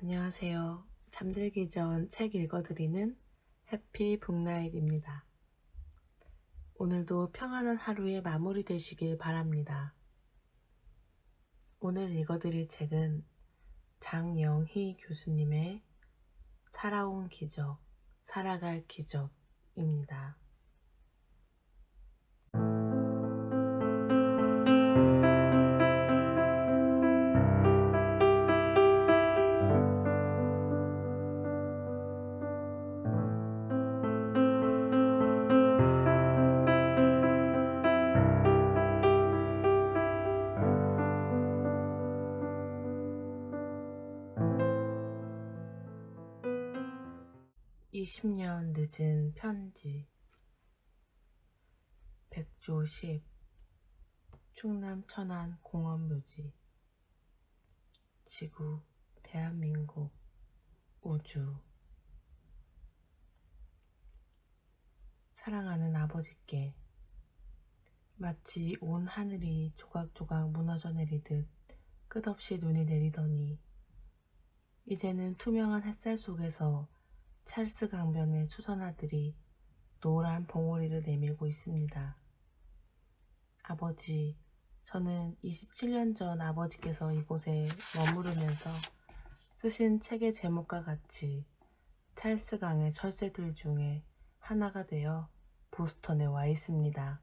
안녕하세요. 잠들기 전 책 읽어드리는 해피 북나잇입니다. 오늘도 평안한 하루의 마무리 되시길 바랍니다. 오늘 읽어드릴 책은 장영희 교수님의 살아온 기적, 살아갈 기적입니다. (20년) 늦은 편지. 백조 10 충남 천안 공원묘지. 지구, 대한민국, 우주. 사랑하는 아버지께, 마치 온 하늘이 조각조각 무너져 내리듯 끝없이 눈이 내리더니 이제는 투명한 햇살 속에서 찰스 강변의 추선아들이 노란 봉오리를 내밀고 있습니다. 아버지, 저는 27년 전 아버지께서 이곳에 머무르면서 쓰신 책의 제목과 같이 찰스 강의 철새들 중에 하나가 되어 보스턴에 와 있습니다.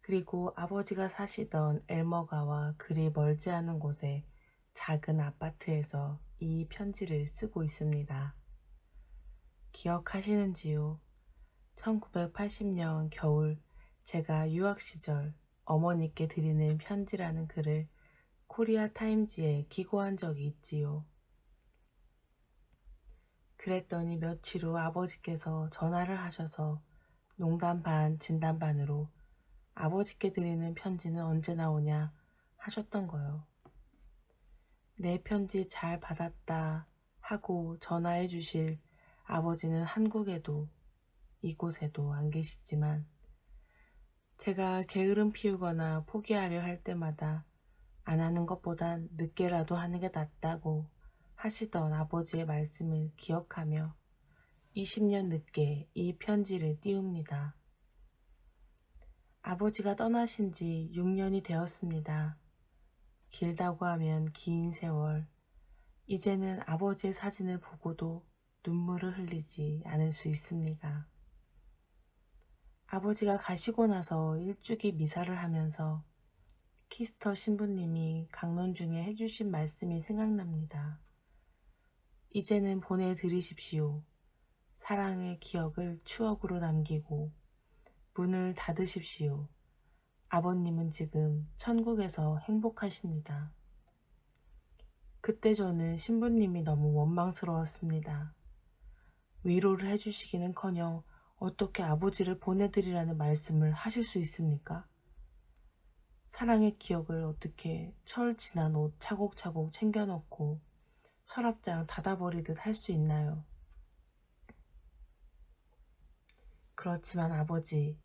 그리고 아버지가 사시던 엘머가와 그리 멀지 않은 곳에 작은 아파트에서 이 편지를 쓰고 있습니다. 기억하시는지요? 1980년 겨울 제가 유학 시절 어머니께 드리는 편지라는 글을 코리아 타임즈에 기고한 적이 있지요. 그랬더니 며칠 후 아버지께서 전화를 하셔서 농담 반 진담 반으로 아버지께 드리는 편지는 언제 나오냐 하셨던 거요. 내 편지 잘 받았다 하고 전화해 주실 아버지는 한국에도 이곳에도 안 계시지만 제가 게으름 피우거나 포기하려 할 때마다 안 하는 것보단 늦게라도 하는 게 낫다고 하시던 아버지의 말씀을 기억하며 20년 늦게 이 편지를 띄웁니다. 아버지가 떠나신 지 6년이 되었습니다. 길다고 하면 긴 세월. 이제는 아버지의 사진을 보고도 눈물을 흘리지 않을 수 있습니다. 아버지가 가시고 나서 일주기 미사를 하면서 키스터 신부님이 강론 중에 해주신 말씀이 생각납니다. 이제는 보내드리십시오. 사랑의 기억을 추억으로 남기고 문을 닫으십시오. 아버님은 지금 천국에서 행복하십니다. 그때 저는 신부님이 너무 원망스러웠습니다. 위로를 해주시기는커녕 어떻게 아버지를 보내드리라는 말씀을 하실 수 있습니까? 사랑의 기억을 어떻게 철 지난 옷 차곡차곡 챙겨놓고 서랍장 닫아버리듯 할 수 있나요? 그렇지만 아버지,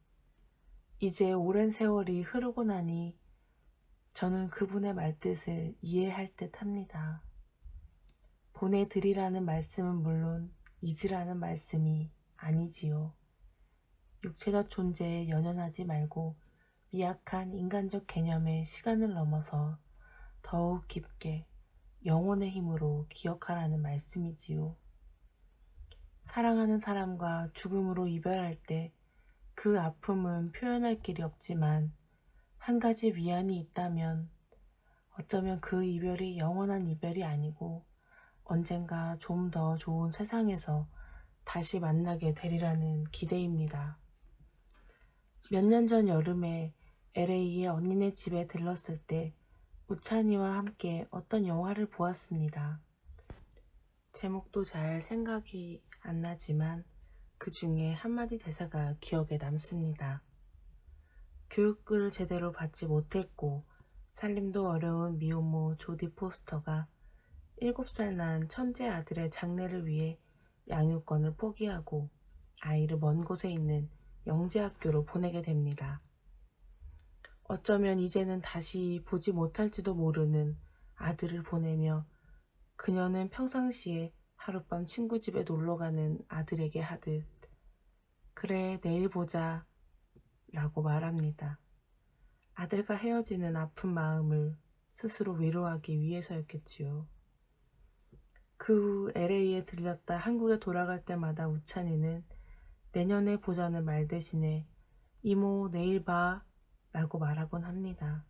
이제 오랜 세월이 흐르고 나니 저는 그분의 말뜻을 이해할 듯 합니다. 보내드리라는 말씀은 물론 잊으라는 말씀이 아니지요. 육체적 존재에 연연하지 말고 미약한 인간적 개념의 시간을 넘어서 더욱 깊게 영혼의 힘으로 기억하라는 말씀이지요. 사랑하는 사람과 죽음으로 이별할 때 그 아픔은 표현할 길이 없지만 한 가지 위안이 있다면 어쩌면 그 이별이 영원한 이별이 아니고 언젠가 좀 더 좋은 세상에서 다시 만나게 되리라는 기대입니다. 몇 년 전 여름에 LA의 언니네 집에 들렀을 때 우찬이와 함께 어떤 영화를 보았습니다. 제목도 잘 생각이 안 나지만 그 중에 한마디 대사가 기억에 남습니다. 교육을 제대로 받지 못했고 살림도 어려운 미혼모 조디 포스터가 7살 난 천재 아들의 장래를 위해 양육권을 포기하고 아이를 먼 곳에 있는 영재학교로 보내게 됩니다. 어쩌면 이제는 다시 보지 못할지도 모르는 아들을 보내며 그녀는 평상시에 하룻밤 친구 집에 놀러가는 아들에게 하듯 그래 내일 보자 라고 말합니다. 아들과 헤어지는 아픈 마음을 스스로 위로하기 위해서였겠지요. 그 후 LA에 들렸다 한국에 돌아갈 때마다 우찬이는 내년에 보자는 말 대신에 이모 내일 봐 라고 말하곤 합니다.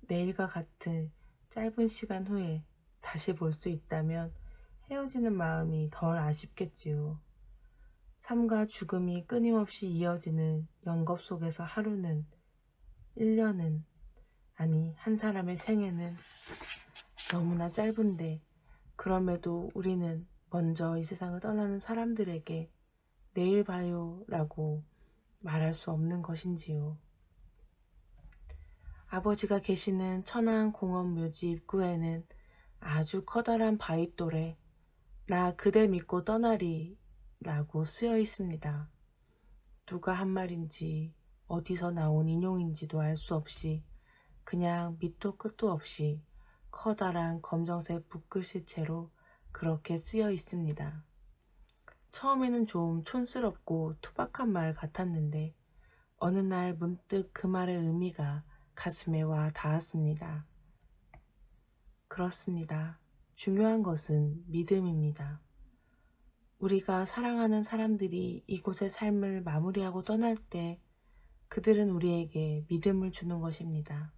내일과 같은 짧은 시간 후에 다시 볼 수 있다면 헤어지는 마음이 덜 아쉽겠지요. 삶과 죽음이 끊임없이 이어지는 연겁 속에서 하루는 1년은 아니 한 사람의 생애는 너무나 짧은데 그럼에도 우리는 먼저 이 세상을 떠나는 사람들에게 내일 봐요 라고 말할 수 없는 것인지요. 아버지가 계시는 천안공원 묘지 입구에는 아주 커다란 바윗돌에 나 그대 믿고 떠나리 라고 쓰여 있습니다. 누가 한 말인지 어디서 나온 인용인지도 알 수 없이 그냥 밑도 끝도 없이 커다란 검정색 붓글씨체로 그렇게 쓰여 있습니다. 처음에는 좀 촌스럽고 투박한 말 같았는데 어느 날 문득 그 말의 의미가 가슴에 와 닿았습니다. 그렇습니다. 중요한 것은 믿음입니다. 우리가 사랑하는 사람들이 이곳의 삶을 마무리하고 떠날 때 그들은 우리에게 믿음을 주는 것입니다.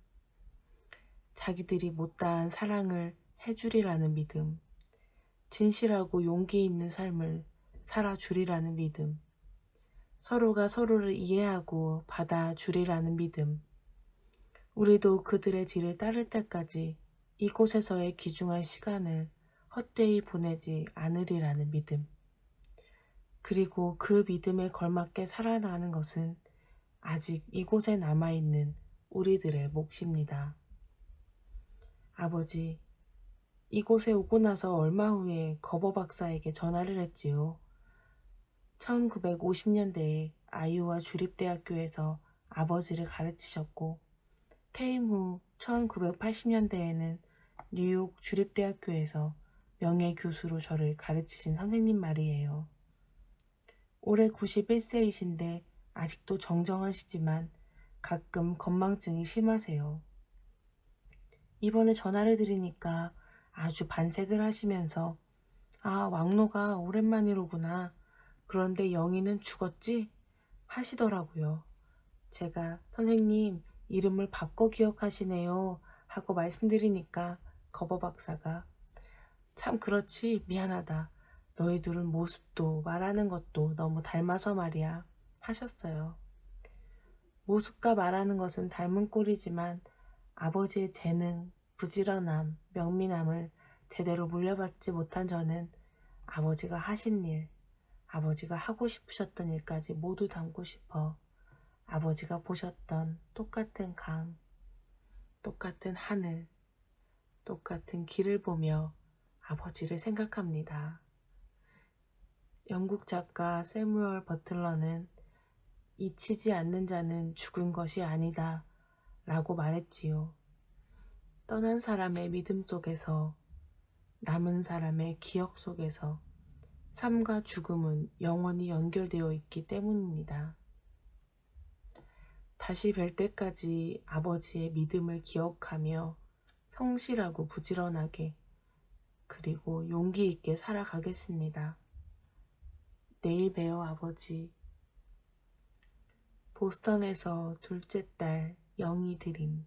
자기들이 못다한 사랑을 해주리라는 믿음, 진실하고 용기 있는 삶을 살아주리라는 믿음, 서로가 서로를 이해하고 받아주리라는 믿음, 우리도 그들의 뒤를 따를 때까지 이곳에서의 귀중한 시간을 헛되이 보내지 않으리라는 믿음, 그리고 그 믿음에 걸맞게 살아나가는 것은 아직 이곳에 남아있는 우리들의 몫입니다. 아버지, 이곳에 오고 나서 얼마 후에 거버 박사에게 전화를 했지요. 1950년대에 아이오와 주립대학교에서 아버지를 가르치셨고 퇴임 후 1980년대에는 뉴욕 주립대학교에서 명예교수로 저를 가르치신 선생님 말이에요. 올해 91세이신데 아직도 정정하시지만 가끔 건망증이 심하세요. 이번에 전화를 드리니까 아주 반색을 하시면서 아, 왕노가 오랜만이로구나. 그런데 영희는 죽었지? 하시더라고요. 제가 선생님 이름을 바꿔 기억하시네요 하고 말씀드리니까 거버 박사가 참 그렇지 미안하다. 너희 둘은 모습도 말하는 것도 너무 닮아서 말이야 하셨어요. 모습과 말하는 것은 닮은 꼴이지만 아버지의 재능, 부지런함, 명민함을 제대로 물려받지 못한 저는 아버지가 하신 일, 아버지가 하고 싶으셨던 일까지 모두 담고 싶어 아버지가 보셨던 똑같은 강, 똑같은 하늘, 똑같은 길을 보며 아버지를 생각합니다. 영국 작가 세무얼 버틀러는 잊히지 않는 자는 죽은 것이 아니다 라고 말했지요. 떠난 사람의 믿음 속에서, 남은 사람의 기억 속에서 삶과 죽음은 영원히 연결되어 있기 때문입니다. 다시 뵐 때까지 아버지의 믿음을 기억하며 성실하고 부지런하게 그리고 용기 있게 살아가겠습니다. 내일 봬요 아버지. 보스턴에서 둘째 딸 영희 드림.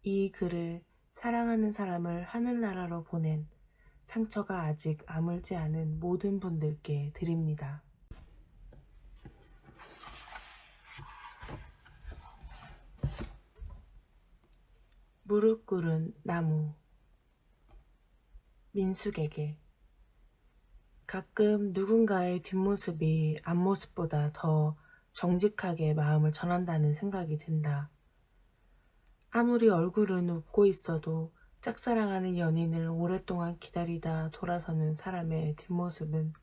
이 글을 사랑하는 사람을 하늘나라로 보낸 상처가 아직 아물지 않은 모든 분들께 드립니다. 무릎 꿇은 나무. 민숙에게. 가끔 누군가의 뒷모습이 앞모습보다 더 정직하게 마음을 전한다는 생각이 든다. 아무리 얼굴은 웃고 있어도 짝사랑하는 연인을 오랫동안 기다리다 돌아서는 사람의 뒷모습은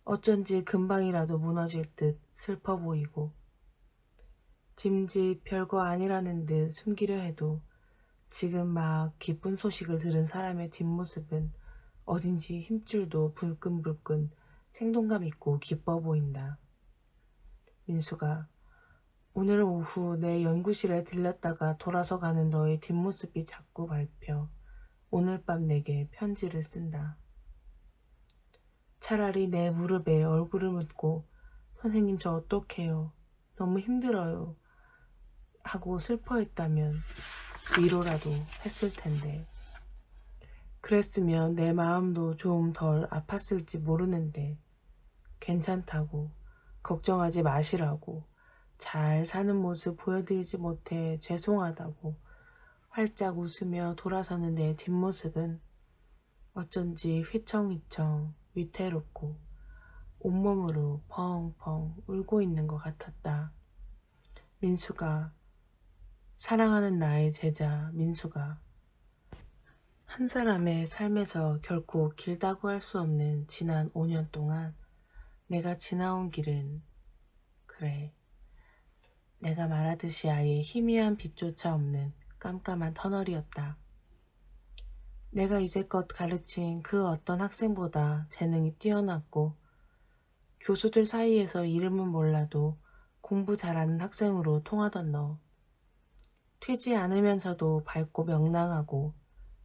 어쩐지 금방이라도 무너질 듯 슬퍼 보이고 짐짓 별거 아니라는 듯 숨기려 해도 지금 막 기쁜 소식을 들은 사람의 뒷모습은 어딘지 힘줄도 불끈불끈 생동감 있고 기뻐 보인다. 민수가 오늘 오후 내 연구실에 들렸다가 돌아서 가는 너의 뒷모습이 자꾸 밟혀 오늘 밤 내게 편지를 쓴다. 차라리 내 무릎에 얼굴을 묻고 선생님 저 어떡해요. 너무 힘들어요. 하고 슬퍼했다면 위로라도 했을 텐데. 그랬으면 내 마음도 좀 덜 아팠을지 모르는데 괜찮다고 걱정하지 마시라고 잘 사는 모습 보여드리지 못해 죄송하다고 활짝 웃으며 돌아서는 내 뒷모습은 어쩐지 휘청휘청 위태롭고 온몸으로 펑펑 울고 있는 것 같았다. 민수가 사랑하는 나의 제자 민수가 한 사람의 삶에서 결코 길다고 할 수 없는 지난 5년 동안 내가 지나온 길은 그래 내가 말하듯이 아예 희미한 빛조차 없는 깜깜한 터널이었다. 내가 이제껏 가르친 그 어떤 학생보다 재능이 뛰어났고 교수들 사이에서 이름은 몰라도 공부 잘하는 학생으로 통하던 너. 튀지 않으면서도 밝고 명랑하고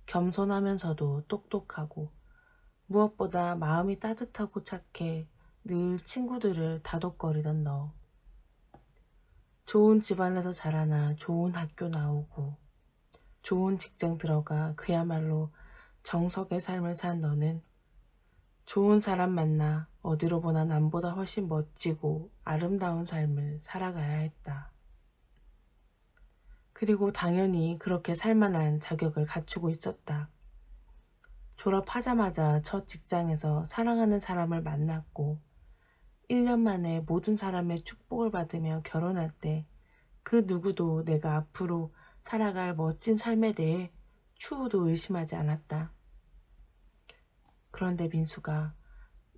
겸손하면서도 똑똑하고 무엇보다 마음이 따뜻하고 착해 늘 친구들을 다독거리던 너. 좋은 집안에서 자라나 좋은 학교 나오고 좋은 직장 들어가 그야말로 정석의 삶을 산 너는 좋은 사람 만나 어디로 보나 남보다 훨씬 멋지고 아름다운 삶을 살아가야 했다. 그리고 당연히 그렇게 살만한 자격을 갖추고 있었다. 졸업하자마자 첫 직장에서 사랑하는 사람을 만났고 1년 만에 모든 사람의 축복을 받으며 결혼할 때 그 누구도 내가 앞으로 살아갈 멋진 삶에 대해 추후도 의심하지 않았다. 그런데 민수가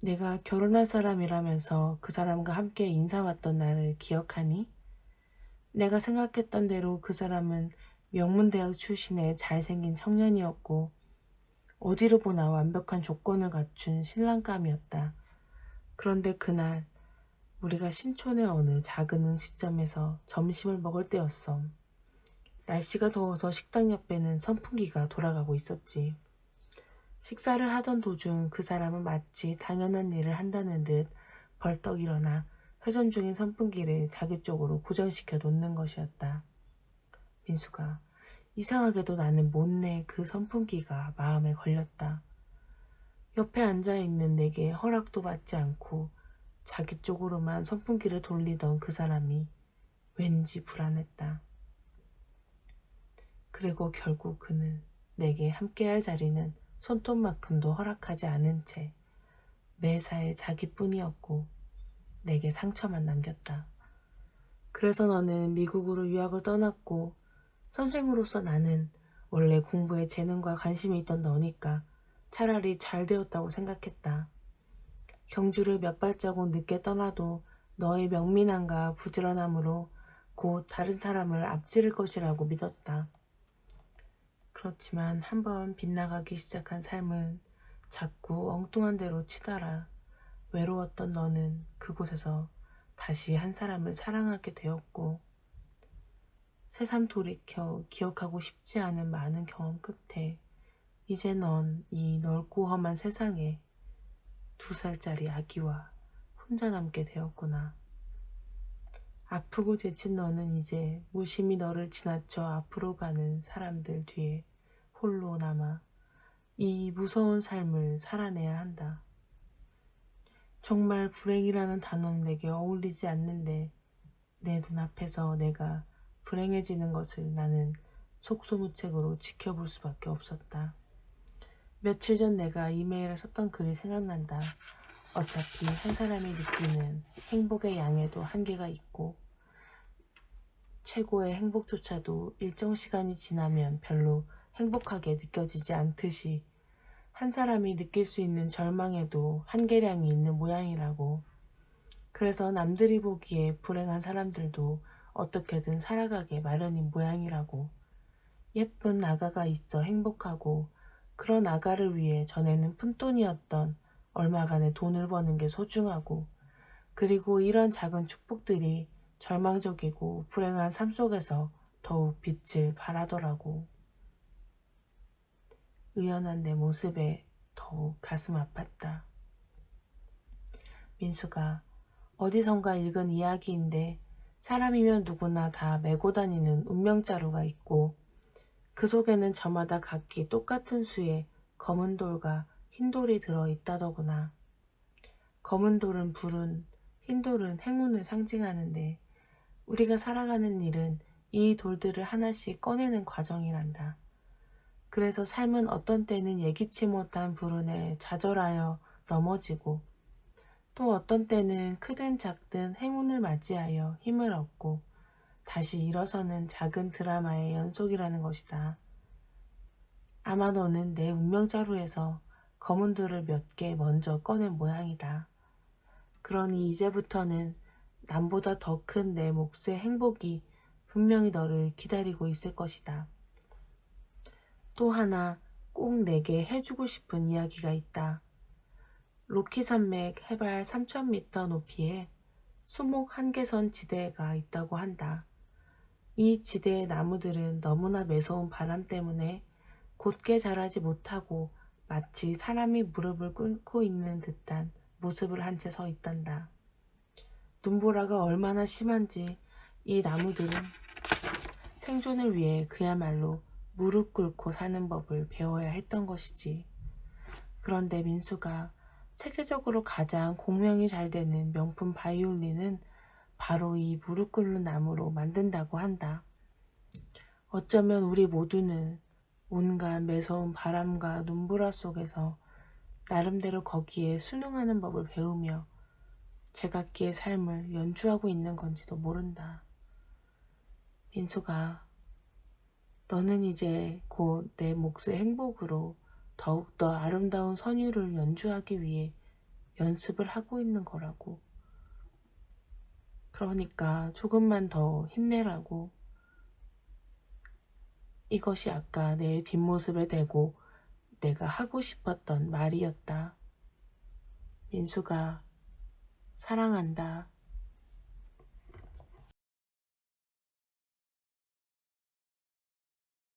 내가 결혼할 사람이라면서 그 사람과 함께 인사왔던 날을 기억하니? 내가 생각했던 대로 그 사람은 명문대학 출신의 잘생긴 청년이었고 어디로 보나 완벽한 조건을 갖춘 신랑감이었다. 그런데 그날 우리가 신촌의 어느 작은 음식점에서 점심을 먹을 때였어. 날씨가 더워서 식당 옆에는 선풍기가 돌아가고 있었지. 식사를 하던 도중 그 사람은 마치 당연한 일을 한다는 듯 벌떡 일어나 회전 중인 선풍기를 자기 쪽으로 고정시켜 놓는 것이었다. 민수가 이상하게도 나는 못내 그 선풍기가 마음에 걸렸다. 옆에 앉아있는 내게 허락도 받지 않고 자기 쪽으로만 선풍기를 돌리던 그 사람이 왠지 불안했다. 그리고 결국 그는 내게 함께할 자리는 손톱만큼도 허락하지 않은 채 매사에 자기뿐이었고 내게 상처만 남겼다. 그래서 너는 미국으로 유학을 떠났고 선생으로서 나는 원래 공부에 재능과 관심이 있던 너니까 차라리 잘 되었다고 생각했다. 경주를 몇 발자국 늦게 떠나도 너의 명민함과 부지런함으로 곧 다른 사람을 앞지를 것이라고 믿었다. 그렇지만 한번 빗나가기 시작한 삶은 자꾸 엉뚱한 대로 치달아 외로웠던 너는 그곳에서 다시 한 사람을 사랑하게 되었고 새삼 돌이켜 기억하고 싶지 않은 많은 경험 끝에 이제 넌 이 넓고 험한 세상에 2살짜리 아기와 혼자 남게 되었구나. 아프고 지친 너는 이제 무심히 너를 지나쳐 앞으로 가는 사람들 뒤에 홀로 남아 이 무서운 삶을 살아내야 한다. 정말 불행이라는 단어는 내게 어울리지 않는데 내 눈앞에서 내가 불행해지는 것을 나는 속수무책으로 지켜볼 수밖에 없었다. 며칠 전 내가 이메일에 썼던 글이 생각난다. 어차피 한 사람이 느끼는 행복의 양에도 한계가 있고 최고의 행복조차도 일정 시간이 지나면 별로 행복하게 느껴지지 않듯이 한 사람이 느낄 수 있는 절망에도 한계량이 있는 모양이라고. 그래서 남들이 보기에 불행한 사람들도 어떻게든 살아가게 마련인 모양이라고. 예쁜 아가가 있어 행복하고 그런 아가를 위해 전에는 푼돈이었던 얼마간의 돈을 버는 게 소중하고 그리고 이런 작은 축복들이 절망적이고 불행한 삶 속에서 더욱 빛을 발하더라고. 의연한 내 모습에 더욱 가슴 아팠다. 민수가 어디선가 읽은 이야기인데 사람이면 누구나 다 메고 다니는 운명자루가 있고 그 속에는 저마다 각기 똑같은 수의 검은 돌과 흰 돌이 들어있다더구나. 검은 돌은 불운, 흰 돌은 행운을 상징하는데 우리가 살아가는 일은 이 돌들을 하나씩 꺼내는 과정이란다. 그래서 삶은 어떤 때는 예기치 못한 불운에 좌절하여 넘어지고 또 어떤 때는 크든 작든 행운을 맞이하여 힘을 얻고 다시 일어서는 작은 드라마의 연속이라는 것이다. 아마 너는 내 운명자루에서 검은 돌을 몇 개 먼저 꺼낸 모양이다. 그러니 이제부터는 남보다 더 큰 내 몫의 행복이 분명히 너를 기다리고 있을 것이다. 또 하나 꼭 내게 해주고 싶은 이야기가 있다. 로키 산맥 해발 3000m 높이에 수목 한계선 지대가 있다고 한다. 이 지대의 나무들은 너무나 매서운 바람 때문에 곧게 자라지 못하고 마치 사람이 무릎을 꿇고 있는 듯한 모습을 한 채 서 있단다. 눈보라가 얼마나 심한지 이 나무들은 생존을 위해 그야말로 무릎 꿇고 사는 법을 배워야 했던 것이지. 그런데 민수가 세계적으로 가장 공명이 잘 되는 명품 바이올린은 바로 이 무릎 꿇는 나무로 만든다고 한다. 어쩌면 우리 모두는 온갖 매서운 바람과 눈보라 속에서 나름대로 거기에 순응하는 법을 배우며 제각기의 삶을 연주하고 있는 건지도 모른다. 민수가 너는 이제 곧 내 몫의 행복으로 더욱더 아름다운 선율을 연주하기 위해 연습을 하고 있는 거라고. 그러니까 조금만 더 힘내라고. 이것이 아까 내 뒷모습에 대고 내가 하고 싶었던 말이었다. 민수가 사랑한다.